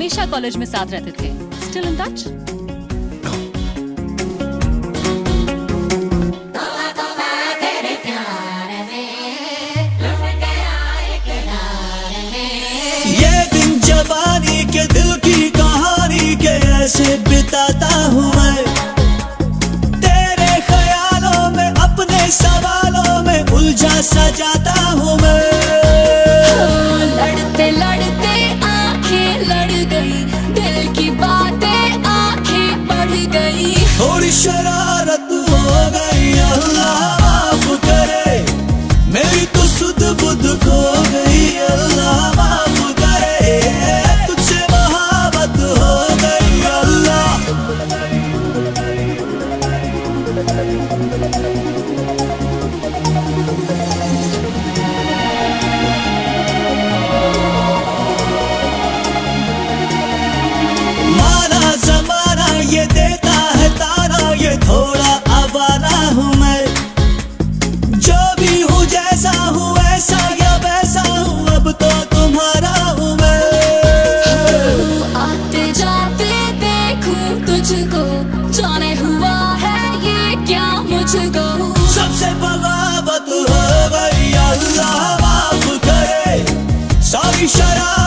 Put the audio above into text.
हमेशा कॉलेज में साथ रहते थे। Still in touch? ये दिन जवानी के दिल की कहानी के ऐसे बिताता हूँ मैं, तेरे ख्यालों में अपने सवालों में उलझा सजाता हूँ मैं। लड़ते लड़ते आंखें लड़ गई, दिल की बातें आंखें बढ़ गई, थोड़ी शरारत हो गई, अल्लाह माफ करे, मेरी तो सुध बुध खो गई, अल्लाह माफ करे, तुझसे मोहब्बत हो गई अल्लाह। माना जमाना ये देता है ताना, ये थोड़ा आवारा हूँ मैं, जो भी हूँ जैसा हूँ ऐसा या वैसा हूँ, अब तो तुम्हारा हूँ मैं। आते जाते देखूं तुझको, जाने हुआ है ये क्या मुझको, सबसे बगावत हो गई, अल्लाह माफ करे, सारी शरारत